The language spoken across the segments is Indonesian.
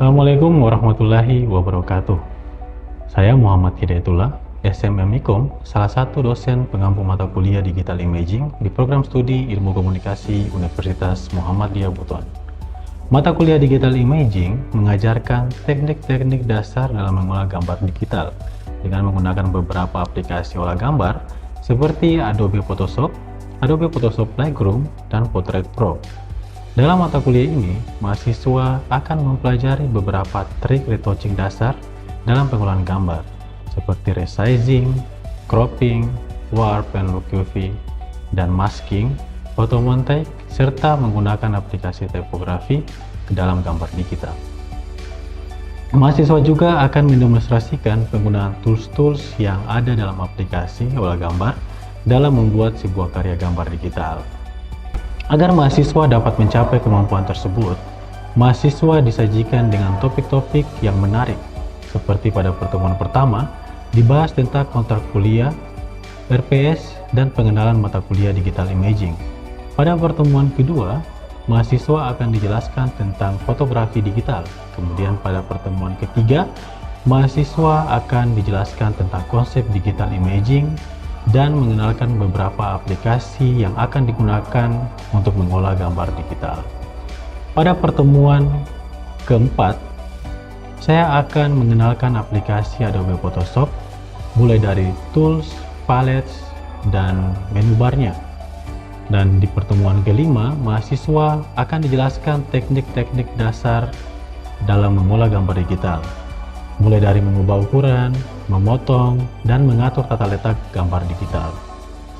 Assalamualaikum warahmatullahi wabarakatuh. Saya Muhammad Hidayatullah, SMM-Ikom, salah satu dosen pengampu mata kuliah Digital Imaging di program studi Ilmu Komunikasi Universitas Muhammadiyah Butuan. Mata kuliah Digital Imaging mengajarkan teknik-teknik dasar dalam mengolah gambar digital dengan menggunakan beberapa aplikasi olah gambar seperti Adobe Photoshop, Adobe Photoshop Lightroom, dan Portrait Pro. Dalam mata kuliah ini, mahasiswa akan mempelajari beberapa trik retouching dasar dalam pengolahan gambar, seperti resizing, cropping, warp and look UV, dan masking, photomontaik, serta menggunakan aplikasi tipografi ke dalam gambar digital. Mahasiswa juga akan mendemonstrasikan penggunaan tools-tools yang ada dalam aplikasi olah gambar dalam membuat sebuah karya gambar digital. Agar mahasiswa dapat mencapai kemampuan tersebut, mahasiswa disajikan dengan topik-topik yang menarik, seperti pada pertemuan pertama, dibahas tentang kontrak kuliah, RPS, dan pengenalan mata kuliah Digital Imaging. Pada pertemuan kedua, mahasiswa akan dijelaskan tentang fotografi digital. Kemudian pada pertemuan ketiga, mahasiswa akan dijelaskan tentang konsep Digital Imaging, dan mengenalkan beberapa aplikasi yang akan digunakan untuk mengolah gambar digital. Pada pertemuan keempat, saya akan mengenalkan aplikasi Adobe Photoshop, mulai dari tools, palettes, dan menu barnya. Dan di pertemuan kelima, mahasiswa akan dijelaskan teknik-teknik dasar dalam mengolah gambar digital, mulai dari mengubah ukuran, memotong, dan mengatur tata letak gambar digital.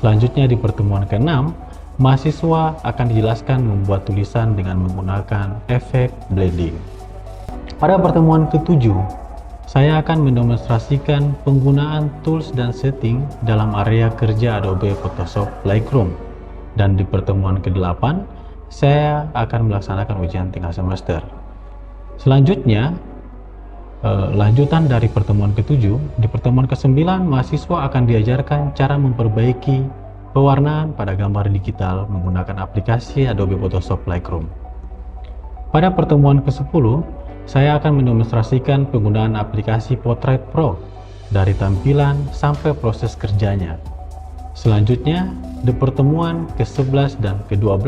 Selanjutnya di pertemuan ke-6, mahasiswa akan dijelaskan membuat tulisan dengan menggunakan efek blending. Pada pertemuan ke-7, saya akan mendemonstrasikan penggunaan tools dan setting dalam area kerja Adobe Photoshop Lightroom. Dan di pertemuan ke-8, saya akan melaksanakan ujian tengah semester. Selanjutnya, lanjutan dari pertemuan ke-7, di pertemuan ke-9 mahasiswa akan diajarkan cara memperbaiki pewarnaan pada gambar digital menggunakan aplikasi Adobe Photoshop Lightroom. Pada pertemuan ke-10, saya akan mendemonstrasikan penggunaan aplikasi Portrait Pro dari tampilan sampai proses kerjanya. Selanjutnya, di pertemuan ke-11 dan ke-12,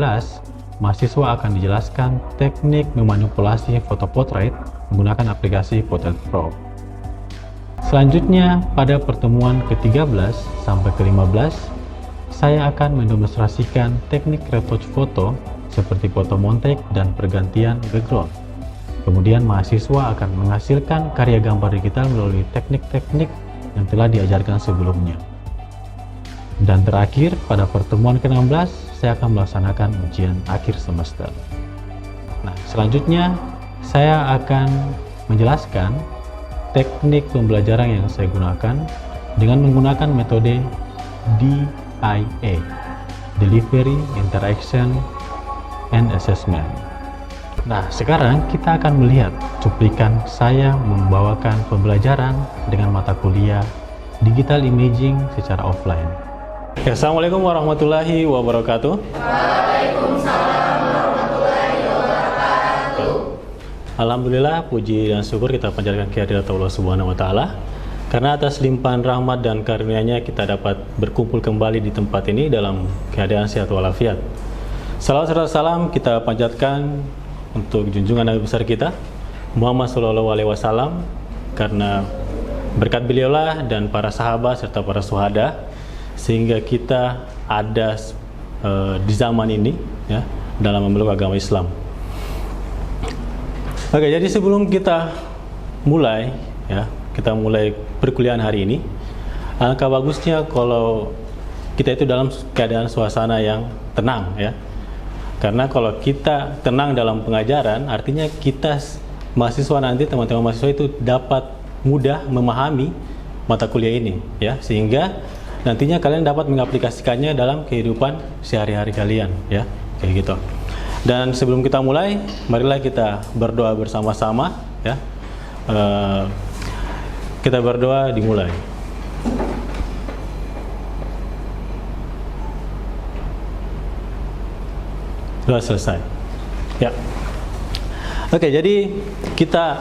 mahasiswa akan dijelaskan teknik memanipulasi foto portrait menggunakan aplikasi Portrait Pro. Selanjutnya, pada pertemuan ke-13 sampai ke-15, saya akan mendemonstrasikan teknik retouch foto seperti photomontaik dan pergantian background. Kemudian mahasiswa akan menghasilkan karya gambar digital melalui teknik-teknik yang telah diajarkan sebelumnya. Dan terakhir, pada pertemuan ke-16, saya akan melaksanakan ujian akhir semester. Nah, selanjutnya saya akan menjelaskan teknik pembelajaran yang saya gunakan dengan menggunakan metode DIA, Delivery, Interaction, and Assessment. Nah, sekarang kita akan melihat cuplikan saya membawakan pembelajaran dengan mata kuliah Digital Imaging secara offline. Assalamualaikum warahmatullahi wabarakatuh. Waalaikumsalam warahmatullahi wabarakatuh. Alhamdulillah, puji dan syukur kita panjatkan kehadirat Allah Subhanahu wa taala. Karena atas limpahan rahmat dan karunia-Nya kita dapat berkumpul kembali di tempat ini dalam keadaan sehat walafiat. Salawat serta salam kita panjatkan untuk junjungan Nabi besar kita Muhammad sallallahu alaihi wasallam, karena berkat beliaulah dan para sahabat serta para syuhada sehingga kita ada di zaman ini ya dalam memeluk agama Islam. Oke, jadi sebelum kita mulai perkuliahan hari ini, alangkah bagusnya kalau kita itu dalam keadaan suasana yang tenang ya. Karena kalau kita tenang dalam pengajaran, artinya kita mahasiswa nanti, teman-teman mahasiswa itu dapat mudah memahami mata kuliah ini ya, sehingga nantinya kalian dapat mengaplikasikannya dalam kehidupan sehari-hari kalian ya, kayak gitu. Dan sebelum kita mulai, marilah kita berdoa bersama-sama ya. Kita berdoa, dimulai. Sudah selesai ya. Oke, jadi kita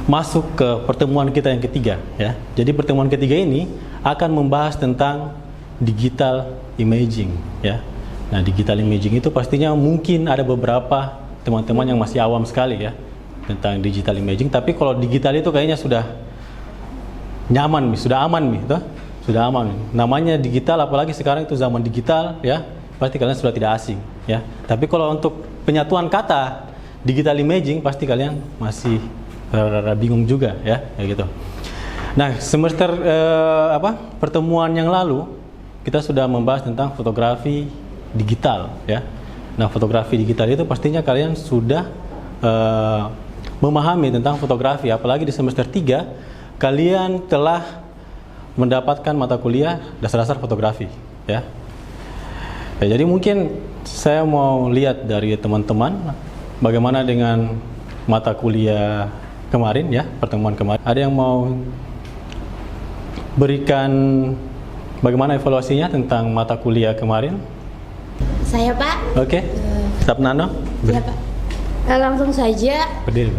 masuk ke pertemuan kita yang ketiga ya. Jadi pertemuan ketiga ini akan membahas tentang digital imaging ya. Nah, digital imaging itu pastinya mungkin ada beberapa teman-teman yang masih awam sekali ya tentang digital imaging, tapi kalau digital itu kayaknya sudah nyaman nih, sudah aman nih, toh? Sudah aman. Namanya digital, apalagi sekarang itu zaman digital ya, pasti kalian sudah tidak asing ya. Tapi kalau untuk penyatuan kata digital imaging pasti kalian masih rada bingung juga ya, kayak gitu. Nah, semester pertemuan yang lalu kita sudah membahas tentang fotografi digital ya. Nah, fotografi digital itu pastinya kalian sudah memahami tentang fotografi, apalagi di semester 3 kalian telah mendapatkan mata kuliah dasar-dasar fotografi ya. Jadi mungkin saya mau lihat dari teman-teman bagaimana dengan mata kuliah kemarin ya, pertemuan kemarin. Ada yang mau berikan bagaimana evaluasinya tentang mata kuliah kemarin? Saya, Pak. Oke. Staf Nano. Iya, Pak. Langsung saja. Berdiri.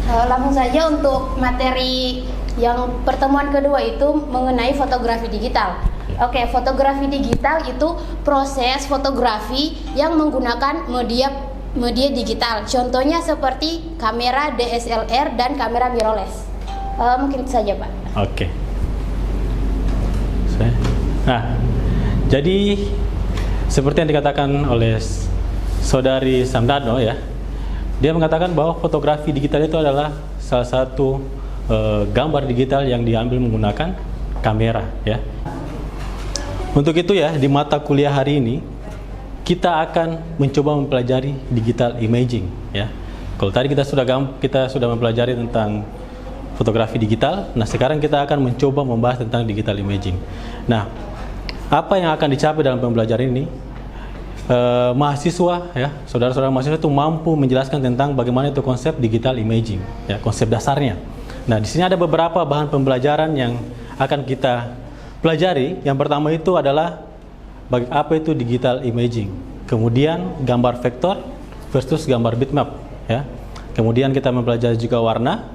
Langsung saja untuk materi yang pertemuan kedua itu mengenai fotografi digital. Oke, fotografi digital itu proses fotografi yang menggunakan media digital. Contohnya seperti kamera DSLR dan kamera mirrorless. Mungkin itu saja, Pak. Oke. Nah, jadi seperti yang dikatakan oleh saudari Samdano ya, dia mengatakan bahwa fotografi digital itu adalah salah satu gambar digital yang diambil menggunakan kamera ya. Untuk itu ya, di mata kuliah hari ini kita akan mencoba mempelajari digital imaging ya. Kalau tadi kita sudah mempelajari tentang fotografi digital, nah sekarang kita akan mencoba membahas tentang digital imaging. Nah, apa yang akan dicapai dalam pembelajaran ini? Mahasiswa ya, saudara-saudara mahasiswa itu mampu menjelaskan tentang bagaimana itu konsep digital imaging ya, konsep dasarnya. Nah, di sini ada beberapa bahan pembelajaran yang akan kita pelajari. Yang pertama itu adalah apa itu digital imaging, kemudian gambar vektor versus gambar bitmap ya. Kemudian kita mempelajari juga warna.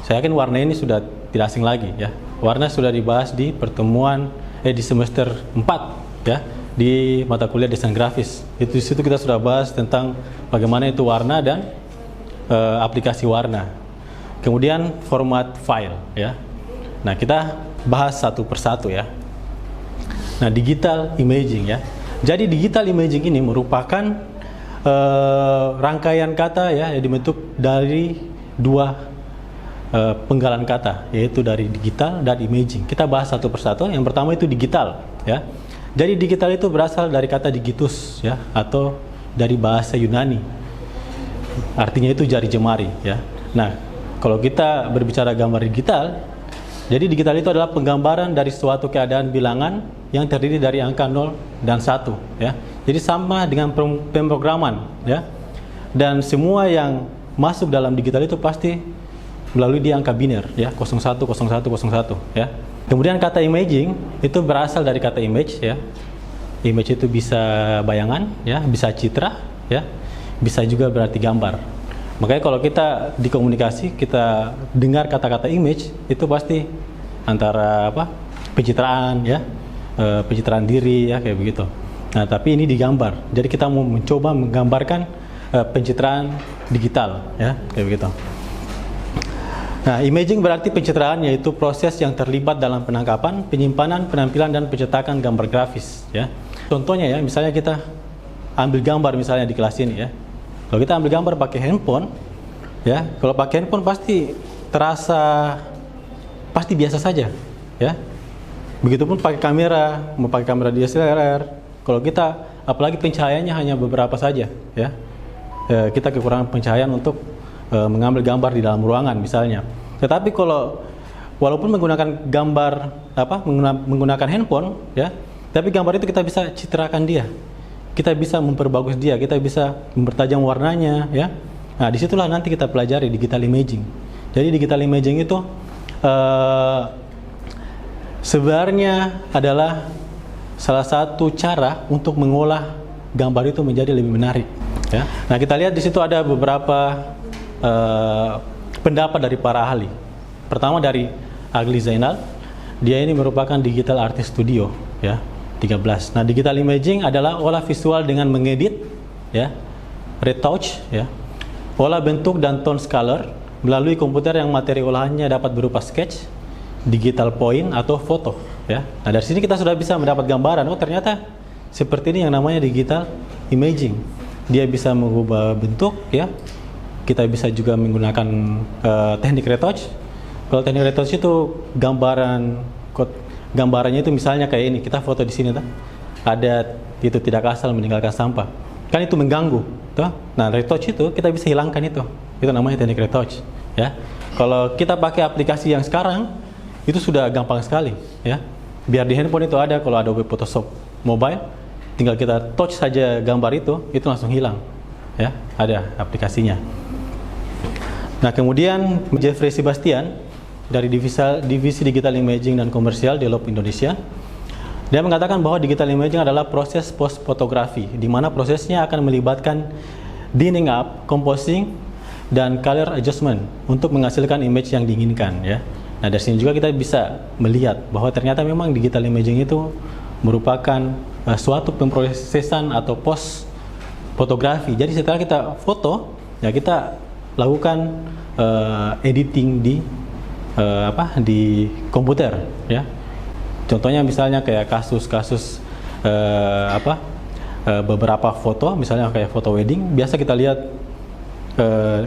Saya yakin warna ini sudah tidak asing lagi ya. Warna sudah dibahas di pertemuan di semester 4 ya, di mata kuliah desain grafis. Itu di situ kita sudah bahas tentang bagaimana itu warna dan aplikasi warna. Kemudian format file ya. Nah, kita bahas satu persatu ya. Nah, digital imaging ya. Jadi digital imaging ini merupakan rangkaian kata ya yang dibentuk dari dua penggalan kata, yaitu dari digital dan imaging. Kita bahas satu persatu. Yang pertama itu digital ya. Jadi digital itu berasal dari kata digitus ya, atau dari bahasa Yunani. Artinya itu jari jemari ya. Nah, kalau kita berbicara gambar digital, jadi digital itu adalah penggambaran dari suatu keadaan bilangan yang terdiri dari angka 0 dan 1 ya. Jadi sama dengan pemrograman ya. Dan semua yang masuk dalam digital itu pasti melalui di angka biner ya, 01 01 01 ya. Kemudian kata imaging itu berasal dari kata image ya. Image itu bisa bayangan ya, bisa citra ya, bisa juga berarti gambar. Makanya kalau kita di komunikasi, kita dengar kata-kata image, itu pasti antara apa? Pencitraan ya, pencitraan diri ya, kayak begitu. Nah, tapi ini digambar. Jadi kita mau mencoba menggambarkan pencitraan digital ya, kayak begitu. Nah, imaging berarti pencitraan, yaitu proses yang terlibat dalam penangkapan, penyimpanan, penampilan, dan pencetakan gambar grafis ya. Contohnya ya, misalnya kita ambil gambar misalnya di kelas ini ya. Kalau kita ambil gambar pakai handphone ya, kalau pakai handphone pasti terasa pasti biasa saja ya. Begitupun pakai kamera, mau pakai kamera DSLR, kalau kita apalagi pencahayaannya hanya beberapa saja ya. Kita kekurangan pencahayaan untuk mengambil gambar di dalam ruangan misalnya. Tetapi kalau walaupun menggunakan gambar menggunakan handphone ya, tapi gambar itu kita bisa citrakan dia. Kita bisa memperbagus dia, kita bisa mempertajam warnanya ya. Nah, disitulah nanti kita pelajari digital imaging. Jadi digital imaging itu sebenarnya adalah salah satu cara untuk mengolah gambar itu menjadi lebih menarik. Ya. Nah, kita lihat di situ ada beberapa pendapat dari para ahli. Pertama dari Agli Zainal, dia ini merupakan digital artist studio, ya, 13. Nah, digital imaging adalah olah visual dengan mengedit, ya, retouch, ya, olah bentuk dan tone color melalui komputer yang materi olahannya dapat berupa sketch, digital point atau foto, ya. Nah, dari sini kita sudah bisa mendapat gambaran. Oh, ternyata seperti ini yang namanya digital imaging. Dia bisa mengubah bentuk, ya. Kita bisa juga menggunakan teknik retouch. Kalau teknik retouch itu gambarannya itu misalnya kayak ini. Kita foto di sini, ada itu tidak asal meninggalkan sampah. Kan itu mengganggu, toh. Nah, retouch itu kita bisa hilangkan itu. Itu namanya teknik retouch, ya. Kalau kita pakai aplikasi yang sekarang itu sudah gampang sekali, ya. Biar di handphone itu ada, kalau Adobe Photoshop Mobile, tinggal kita touch saja gambar itu langsung hilang, ya. Ada aplikasinya. Nah, kemudian Jeffrey Sebastian dari divisi Digital Imaging dan Komersial Deloitte Indonesia, dia mengatakan bahwa digital imaging adalah proses post fotografi, di mana prosesnya akan melibatkan dining up, composing, dan color adjustment untuk menghasilkan image yang diinginkan, ya. Nah, dari sini juga kita bisa melihat bahwa ternyata memang digital imaging itu merupakan suatu pemrosesan atau post fotografi. Jadi setelah kita foto, ya kita lakukan editing di komputer, ya. Contohnya misalnya kayak kasus-kasus beberapa foto, misalnya kayak foto wedding, biasa kita lihat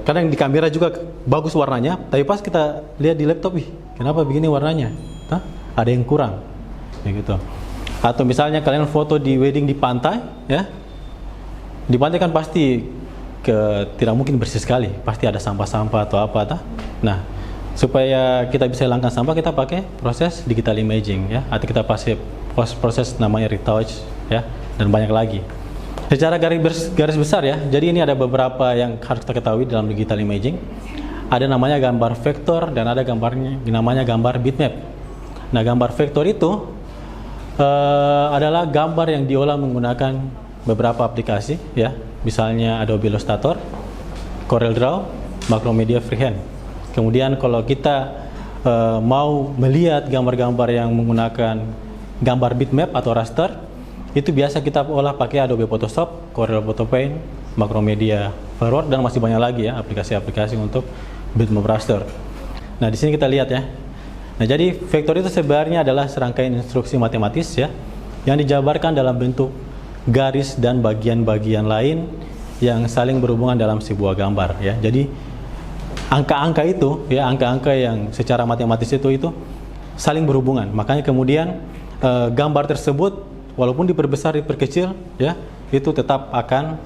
kadang di kamera juga bagus warnanya, tapi pas kita lihat di laptop, kenapa begini warnanya? Ada yang kurang, ya gitu. Atau misalnya kalian foto di wedding di pantai, ya. Di pantai kan pasti tidak mungkin bersih sekali, pasti ada sampah-sampah atau apa, Nah, supaya kita bisa hilangkan sampah, kita pakai proses digital imaging, ya, atau kita pakai proses namanya retouch, ya, dan banyak lagi. Secara garis besar, ya, jadi ini ada beberapa yang harus kita ketahui dalam digital imaging. Ada namanya gambar vektor dan ada namanya gambar bitmap. Nah, gambar vektor itu adalah gambar yang diolah menggunakan beberapa aplikasi, ya, misalnya Adobe Illustrator, CorelDRAW, Macromedia Freehand. Kemudian kalau kita mau melihat gambar-gambar yang menggunakan gambar bitmap atau raster, itu biasa kita olah pakai Adobe Photoshop, Corel Photo Paint, Macromedia Forward, dan masih banyak lagi, ya, aplikasi-aplikasi untuk bitmap raster. Nah, di sini kita lihat, ya. Nah, jadi vektor itu sebenarnya adalah serangkaian instruksi matematis, ya, yang dijabarkan dalam bentuk garis dan bagian-bagian lain yang saling berhubungan dalam sebuah gambar, ya. Jadi angka-angka itu, ya, angka-angka yang secara matematis itu saling berhubungan. Makanya kemudian gambar tersebut walaupun diperbesar, diperkecil, ya, itu tetap akan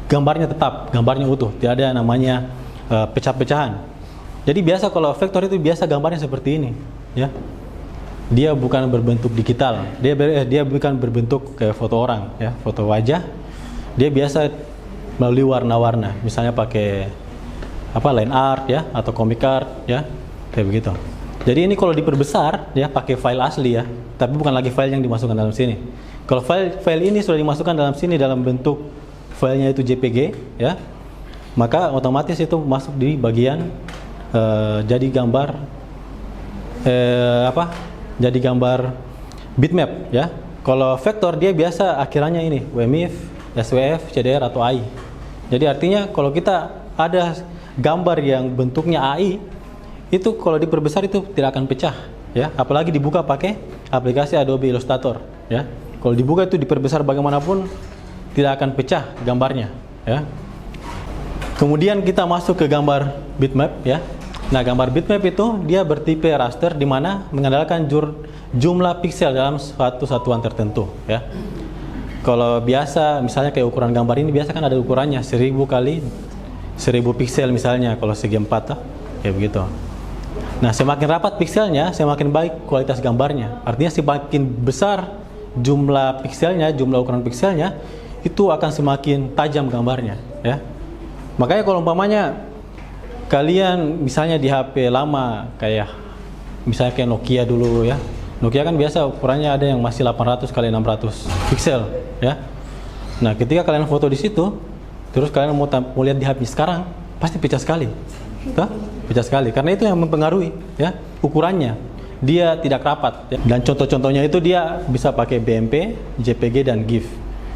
gambarnya utuh, tidak ada namanya pecah-pecahan. Jadi biasa kalau vektor itu biasa gambarnya seperti ini, ya. Dia bukan berbentuk digital, dia bukan berbentuk kayak foto orang, ya, foto wajah. Dia biasa melalui warna-warna, misalnya pakai line art, ya, atau comic art, ya, kayak begitu. Jadi ini kalau diperbesar, ya, pakai file asli, ya, tapi bukan lagi file yang dimasukkan dalam sini. Kalau file ini sudah dimasukkan dalam sini dalam bentuk filenya itu JPG, ya, maka otomatis itu masuk di bagian jadi gambar jadi gambar bitmap, ya. Kalau vektor dia biasa akhirannya ini WMIF, SWF, CDR atau AI. Jadi artinya kalau kita ada gambar yang bentuknya AI, itu kalau diperbesar itu tidak akan pecah, ya. Apalagi dibuka pakai aplikasi Adobe Illustrator, ya. Kalau dibuka itu diperbesar bagaimanapun tidak akan pecah gambarnya, ya. Kemudian kita masuk ke gambar bitmap, ya. Nah, gambar bitmap itu dia bertipe raster, di mana mengandalkan jumlah piksel dalam suatu satuan tertentu, ya. Kalau biasa misalnya kayak ukuran gambar ini biasa kan ada ukurannya 1000 kali 1000 piksel misalnya kalau segi 4, kayak begitu. Nah, semakin rapat pikselnya, semakin baik kualitas gambarnya. Artinya semakin besar jumlah pikselnya, jumlah ukuran pikselnya, itu akan semakin tajam gambarnya, ya. Makanya kalau umpamanya kalian misalnya di HP lama kayak misalnya kayak Nokia dulu, ya, Nokia kan biasa ukurannya ada yang masih 800 kali 600 pixel ya. Nah, ketika kalian foto di situ, terus kalian mau lihat di HP sekarang, pasti pecah sekali. Tuh, pecah sekali. Karena itu yang mempengaruhi ya, ukurannya. Dia tidak rapat ya. Dan contoh-contohnya itu dia bisa pakai BMP, JPG dan GIF.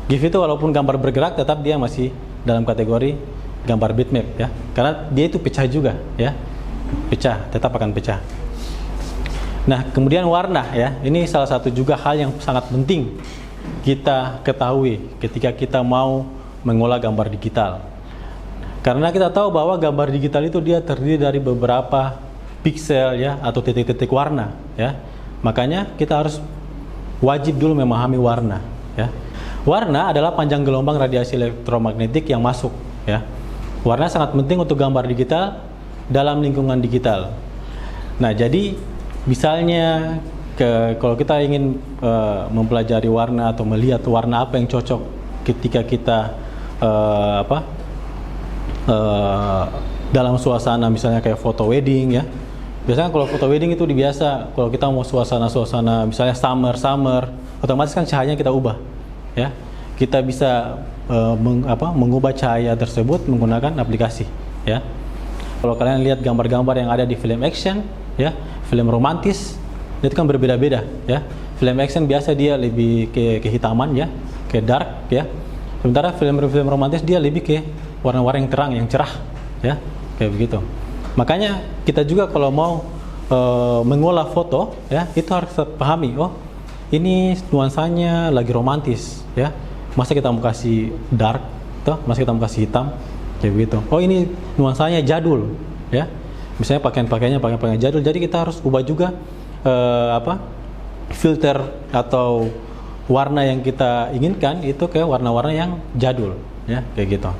GIF itu walaupun gambar bergerak tetap dia masih dalam kategori gambar bitmap ya. Karena dia itu pecah juga ya. Pecah, tetap akan pecah. Nah, kemudian warna ya. Ini salah satu juga hal yang sangat penting kita ketahui ketika kita mau mengolah gambar digital. Karena kita tahu bahwa gambar digital itu dia terdiri dari beberapa pixel ya atau titik-titik warna ya. Makanya kita harus wajib dulu memahami warna ya. Warna adalah panjang gelombang radiasi elektromagnetik yang masuk ya. Warna sangat penting untuk gambar digital dalam lingkungan digital. Nah, jadi misalnya kalau kita ingin mempelajari warna atau melihat warna apa yang cocok ketika kita dalam suasana misalnya kayak foto wedding ya. Biasanya kalau foto wedding itu biasa kalau kita mau suasana misalnya summer, otomatis kan cahayanya kita ubah ya. Kita bisa mengubah cahaya tersebut menggunakan aplikasi ya. Kalau kalian lihat gambar-gambar yang ada di film action ya, film romantis itu kan berbeda-beda ya. Film action biasa dia lebih ke kehitaman ya, ke dark ya. Sementara film-film romantis dia lebih ke warna-warna yang terang, yang cerah ya, kayak begitu. Makanya kita juga kalau mau mengolah foto ya, itu harus pahami, oh ini nuansanya lagi romantis ya, masa kita mau kasih dark toh, masa kita mau kasih hitam kayak begitu. Oh ini nuansanya jadul ya, misalnya pakaian-pakaiannya pakaian jadul, jadi kita harus ubah juga filter atau warna yang kita inginkan itu ke warna-warna yang jadul ya, kayak gitu.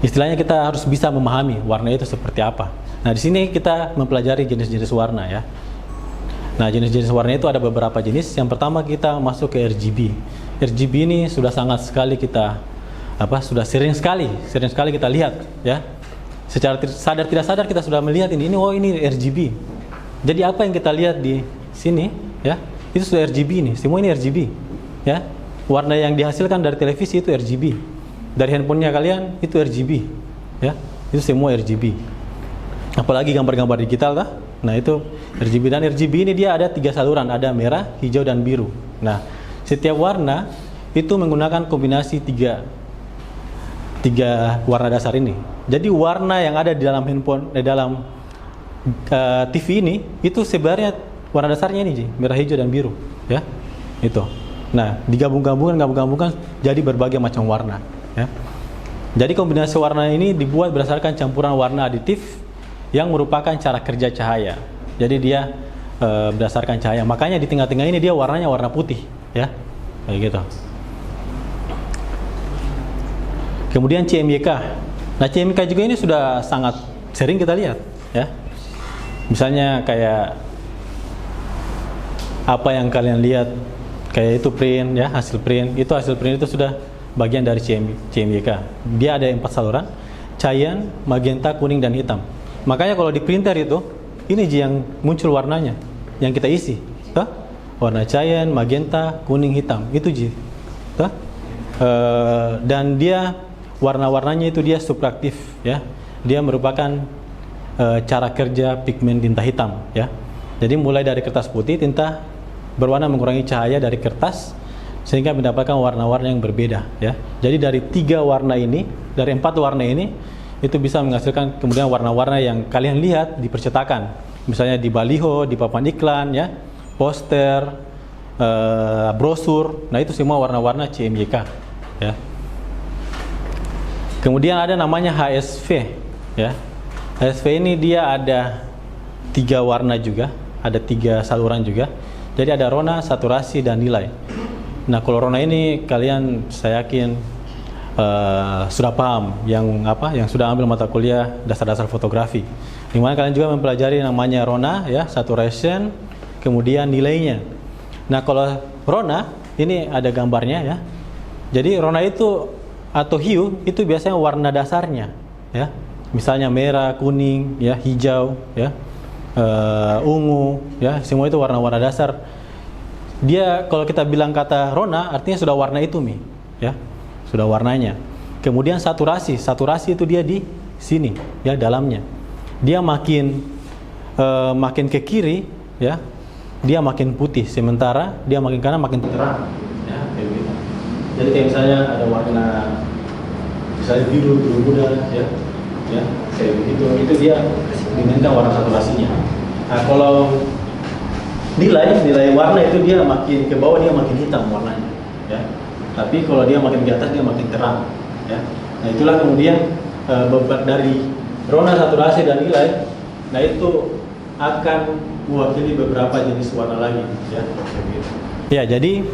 Istilahnya kita harus bisa memahami warna itu seperti apa. Nah, di sini kita mempelajari jenis-jenis warna ya. Nah, jenis-jenis warna itu ada beberapa jenis. Yang pertama kita masuk ke RGB. RGB ini sudah sangat sekali kita sudah sering sekali kita lihat ya. Secara sadar tidak sadar kita sudah melihat ini oh ini RGB. Jadi apa yang kita lihat di sini ya, itu sudah RGB ini. Semua ini RGB ya. Warna yang dihasilkan dari televisi itu RGB. Dari handphonenya kalian itu RGB ya, itu semua RGB. Apalagi gambar-gambar digital lah. Nah itu RGB, dan RGB ini dia ada 3 saluran, ada merah, hijau dan biru. Nah setiap warna itu menggunakan kombinasi tiga warna dasar ini. Jadi warna yang ada di dalam handphone dalam TV ini itu sebenarnya warna dasarnya ini merah, hijau dan biru ya, itu. Nah digabung-gabungkan jadi berbagai macam warna ya. Jadi kombinasi warna ini dibuat berdasarkan campuran warna aditif yang merupakan cara kerja cahaya. Jadi dia berdasarkan cahaya. Makanya di tengah-tengah ini dia warnanya warna putih ya, kayak gitu. Kemudian CMYK. Nah CMYK juga ini sudah sangat sering kita lihat ya. Misalnya kayak apa yang kalian lihat kayak itu print ya, hasil print itu sudah bagian dari CMYK. Dia ada 4 saluran, cyan, magenta, kuning dan hitam. Makanya kalau di printer itu ini yang muncul warnanya yang kita isi tuh? Warna cyan, magenta, kuning, hitam itu tuh? Dan dia warna-warnanya itu dia subtraktif ya. Dia merupakan cara kerja pigmen tinta hitam ya. Jadi mulai dari kertas putih, tinta berwarna mengurangi cahaya dari kertas sehingga mendapatkan warna-warna yang berbeda ya. Jadi dari 3 warna ini, dari 4 warna ini itu bisa menghasilkan kemudian warna-warna yang kalian lihat di percetakan. Misalnya di baliho, di papan iklan ya, poster, brosur. Nah, itu semua warna-warna CMYK ya. Kemudian ada namanya HSV ya. HSV ini dia ada 3 warna juga, ada 3 saluran juga. Jadi ada rona, saturasi dan nilai. Nah, kalau rona ini kalian saya yakin sudah paham yang sudah ambil mata kuliah dasar-dasar fotografi. Di mana kalian juga mempelajari namanya rona ya, saturation, kemudian nilainya. Nah, kalau rona ini ada gambarnya ya. Jadi rona itu atau hue itu biasanya warna dasarnya ya. Misalnya merah, kuning, ya, hijau ya. ungu, ya, semua itu warna-warna dasar. Dia kalau kita bilang kata rona, artinya sudah warna itu Mi, ya, sudah warnanya. Kemudian saturasi itu dia di sini, ya, dalamnya. Dia makin ke kiri, ya, dia makin putih, sementara dia makin kanan makin terang, ya, kayak gitu. Jadi kayak misalnya ada warna, misalnya biru muda, ya, kayak begitu, itu dia diminta warna saturasinya. Nah, kalau nilai warna itu dia makin ke bawah dia makin hitam warnanya, ya. Tapi kalau dia makin ke atas dia makin terang, ya. Nah, itulah kemudian dari rona, saturasi dan nilai, nah itu akan mewakili beberapa jenis warna lagi, ya. Ya, jadi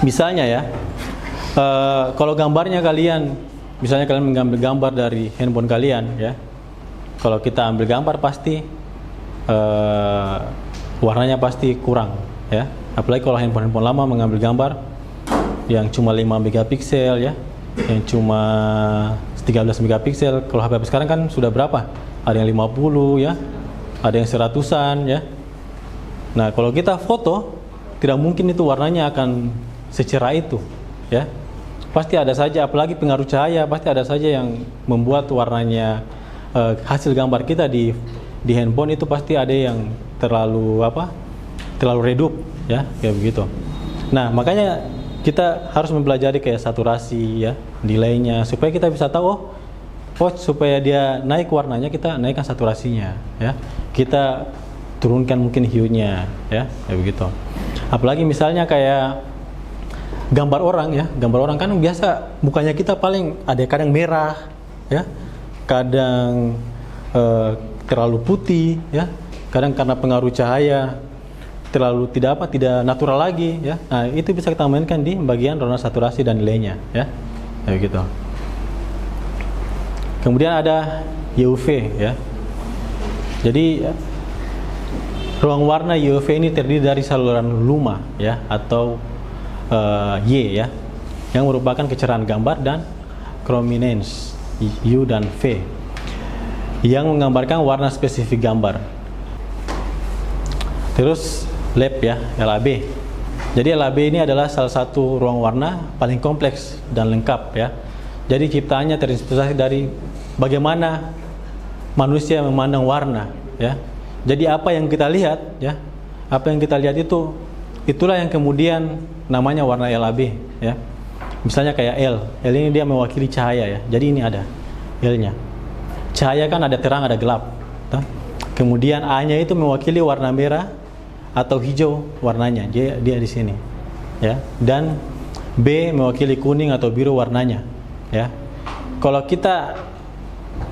misalnya ya, kalau gambarnya kalian, misalnya kalian mengambil gambar dari handphone kalian, ya. Kalau kita ambil gambar pasti warnanya pasti kurang, ya. Apalagi kalau handphone lama mengambil gambar yang cuma 5 megapiksel, ya, yang cuma 13 megapiksel. Kalau HP sekarang kan sudah berapa? Ada yang 50, ya, ada yang 100-an, ya. Nah, kalau kita foto, tidak mungkin itu warnanya akan secerah itu, ya. Pasti ada saja, apalagi pengaruh cahaya, pasti ada saja yang membuat warnanya hasil gambar kita di handphone itu pasti ada yang terlalu redup, ya, kayak begitu. Nah, makanya kita harus mempelajari kayak saturasi, ya, nilainya, supaya kita bisa tahu supaya dia naik warnanya, kita naikkan saturasinya, ya, kita turunkan mungkin hue-nya, ya, kayak begitu. Apalagi misalnya kayak gambar orang, ya, gambar orang kan biasa mukanya kita paling ada kadang merah, ya, kadang terlalu putih, ya, kadang karena pengaruh cahaya terlalu tidak natural lagi, ya. Nah, itu bisa kita mainkan di bagian rona, saturasi dan nilainya, ya, kayak gitu. Kemudian ada UV, ya. Jadi ruang warna UV ini terdiri dari saluran luma, ya, atau Y, ya, yang merupakan kecerahan gambar, dan chrominance U dan V yang menggambarkan warna spesifik gambar. Terus lab, ya, LAB. Jadi LAB ini adalah salah satu ruang warna paling kompleks dan lengkap, ya. Jadi ciptaannya terinspirasi dari bagaimana manusia memandang warna, ya. Jadi apa yang kita lihat, ya, apa yang kita lihat itulah yang kemudian namanya warna LAB, ya. Misalnya kayak L ini dia mewakili cahaya, ya. Jadi ini ada L-nya. Cahaya kan ada terang, ada gelap. Kemudian A-nya itu mewakili warna merah atau hijau warnanya, dia di sini, ya. Dan B mewakili kuning atau biru warnanya, ya.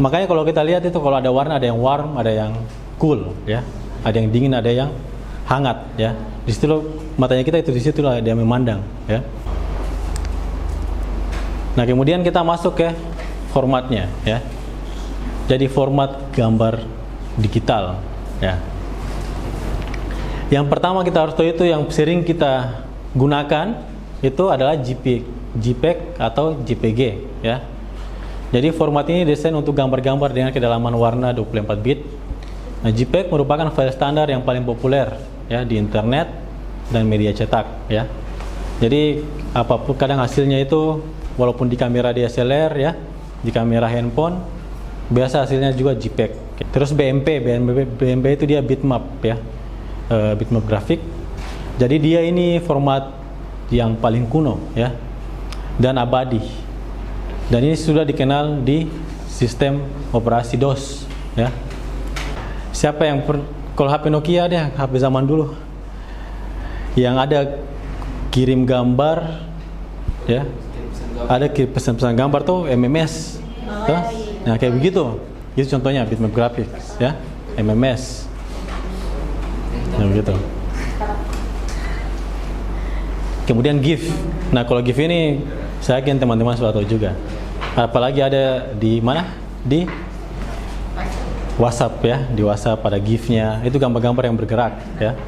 Makanya kalau kita lihat itu, kalau ada warna, ada yang warm, ada yang cool, ya. Ada yang dingin, ada yang hangat, ya. Di situ matanya kita itu, di situ lah dia memandang, ya. Nah, kemudian kita masuk ke formatnya, ya. Jadi format gambar digital, ya. Yang pertama kita harus tahu itu yang sering kita gunakan itu adalah JPEG atau JPG, ya. Jadi format ini desain untuk gambar-gambar dengan kedalaman warna 24 bit. Nah, JPEG merupakan file standar yang paling populer, ya, di internet dan media cetak, ya. Jadi apapun kadang hasilnya itu walaupun di kamera DSLR, ya, di kamera handphone, biasa hasilnya juga JPEG. Terus BMP itu dia bitmap, ya, bitmap grafik. Jadi dia ini format yang paling kuno, ya, dan abadi. Dan ini sudah dikenal di sistem operasi DOS, ya. Siapa yang kalau HP Nokia deh, HP zaman dulu, yang ada kirim gambar, ya, ada pesan-pesan gambar tuh MMS, tuh. Nah, kayak begitu. Itu contohnya bitmap graphics, ya, MMS. Nah, begitu. Kemudian GIF. Nah, kalau GIF ini saya yakin teman-teman sudah tahu juga. Apalagi ada di mana? Di WhatsApp, ya. Di WhatsApp ada GIF-nya. Itu gambar-gambar yang bergerak, ya.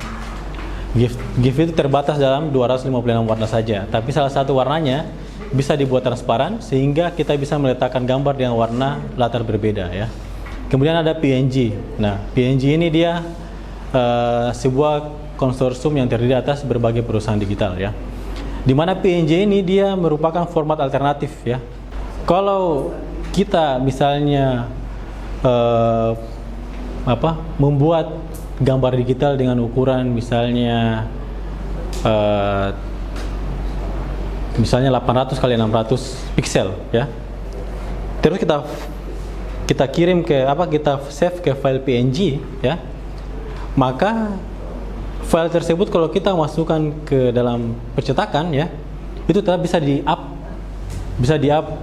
GIF itu terbatas dalam 256 warna saja. Tapi salah satu warnanya bisa dibuat transparan sehingga kita bisa meletakkan gambar dengan warna latar berbeda, ya. Kemudian ada PNG. Nah, PNG ini dia sebuah konsorsium yang terdiri atas berbagai perusahaan digital ya. Di mana PNG ini dia merupakan format alternatif ya. Kalau kita misalnya membuat gambar digital dengan ukuran misalnya 800 kali 600 pixel ya. Terus kita kirim ke kita save ke file PNG ya. Maka file tersebut kalau kita masukkan ke dalam percetakan ya, itu tetap bisa di-up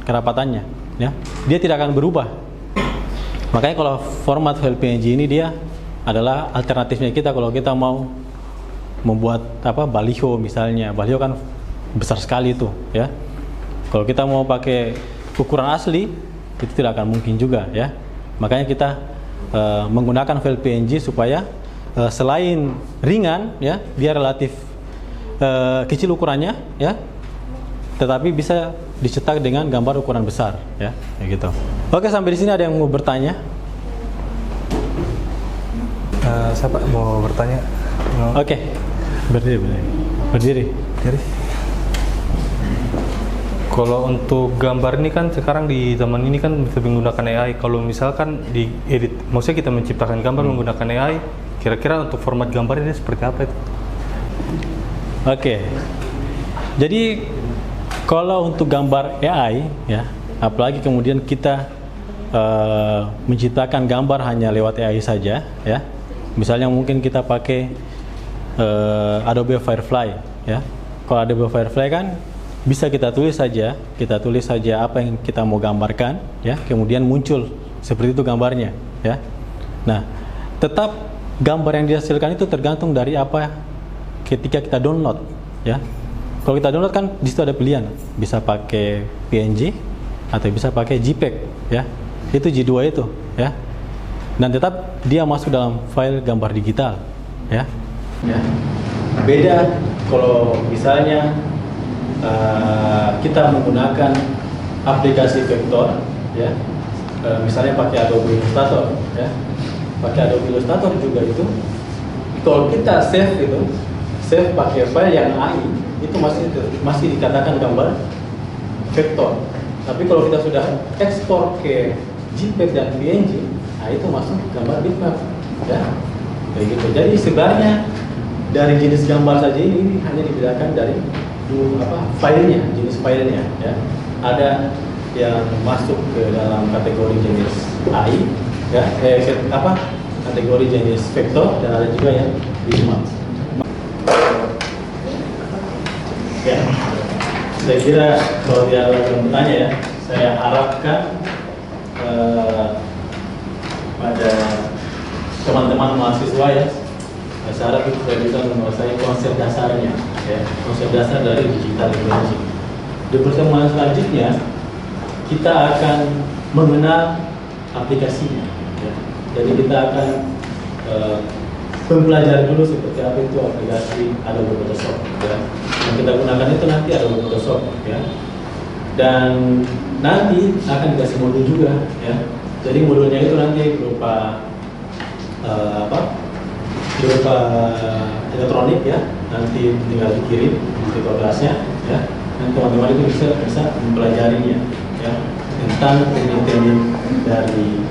kerapatannya ya. Dia tidak akan berubah. Makanya kalau format file PNG ini dia adalah alternatifnya kita kalau kita mau membuat baliho misalnya. Baliho kan besar sekali itu ya. Kalau kita mau pakai ukuran asli itu tidak akan mungkin juga ya. Makanya kita menggunakan file PNG supaya selain ringan ya, dia relatif kecil ukurannya ya, tetapi bisa dicetak dengan gambar ukuran besar ya, kayak gitu. Oke, sampai di sini ada yang mau bertanya? Siapa mau bertanya? Oke. Berdiri. Kalau untuk gambar ini kan sekarang di zaman ini kan bisa menggunakan AI. Kalau misalkan di edit, maksudnya kita menciptakan gambar menggunakan AI, kira-kira untuk format gambar ini seperti apa itu? Oke. Jadi kalau untuk gambar AI ya, apalagi kemudian kita menciptakan gambar hanya lewat AI saja ya. Misalnya mungkin kita pakai Adobe Firefly ya. Kalau Adobe Firefly kan bisa kita tulis saja apa yang kita mau gambarkan ya, kemudian muncul seperti itu gambarnya ya. Nah, tetap gambar yang dihasilkan itu tergantung dari apa ketika kita download ya. Kalau kita download kan di situ ada pilihan, bisa pakai PNG atau bisa pakai JPEG ya. Itu J2 itu ya. Dan tetap dia masuk dalam file gambar digital ya. Ya. Beda kalau misalnya kita menggunakan aplikasi vektor ya, misalnya pakai Adobe Illustrator ya, pakai Adobe Illustrator juga itu kalau kita save pakai file yang AI itu masih dikatakan gambar vektor. Tapi kalau kita sudah ekspor ke JPEG dan PNG, nah itu masuk gambar bitmap ya, kayak gitu. Jadi sebenarnya dari jenis gambar saja ini hanya dibedakan dari filenya, jenis filenya ya. Ada yang masuk ke dalam kategori jenis AI ya, kategori jenis vektor, dan ada juga yang bitmap. Ya, saya kira kalau dia bertanya ya, saya harapkan pada teman-teman mahasiswa ya, saya harap itu sudah bisa menguasai konsep dasarnya ya, konsep dasar dari digital imaging. Di pertemuan selanjutnya kita akan mengenal aplikasinya ya. Jadi kita akan mempelajari dulu seperti apa itu aplikasi Adobe Photoshop ya. Yang kita gunakan itu nanti Adobe Photoshop ya. Dan nanti akan dikasih modul juga ya. Jadi modulnya itu nanti berupa berupa elektronik ya, nanti tinggal dikirim di kelasnya ya, dan teman-teman itu bisa mempelajarinya ya, tentang teknik-teknik dari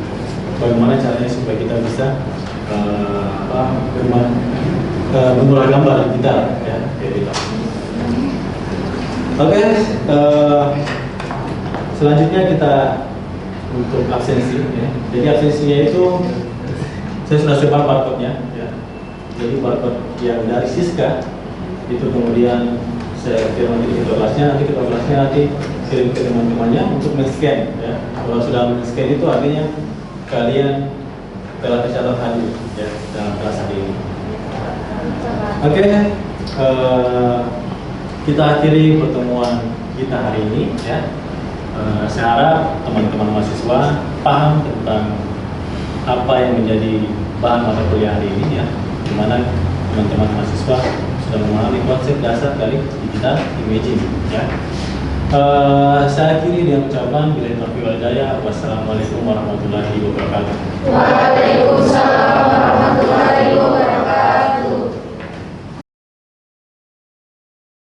bagaimana caranya supaya kita bisa mengolah gambar digital ya, gitu. Oke, selanjutnya kita untuk absensi ya. Jadi absensinya itu saya sudah sebar barcode-nya ya. Jadi barcode yang dari Siska itu kemudian saya kirim ke kelasnya, nanti kirim ke teman-temannya untuk men-scan ya. Kalau sudah men-scan itu artinya kalian telah tercatat hadir ya dalam kelas hari ini. Oke, kita akhiri pertemuan kita hari ini ya. Saya harap teman-teman mahasiswa paham tentang apa yang menjadi bahan mata kuliah hari ini ya, di mana teman-teman mahasiswa sudah memahami konsep dasar dari digital imaging ya. Saya akhiri dengan ucapan bila taufiq wal hidayah. Wassalamualaikum warahmatullahi wabarakatuh. Waalaikumsalam warahmatullahi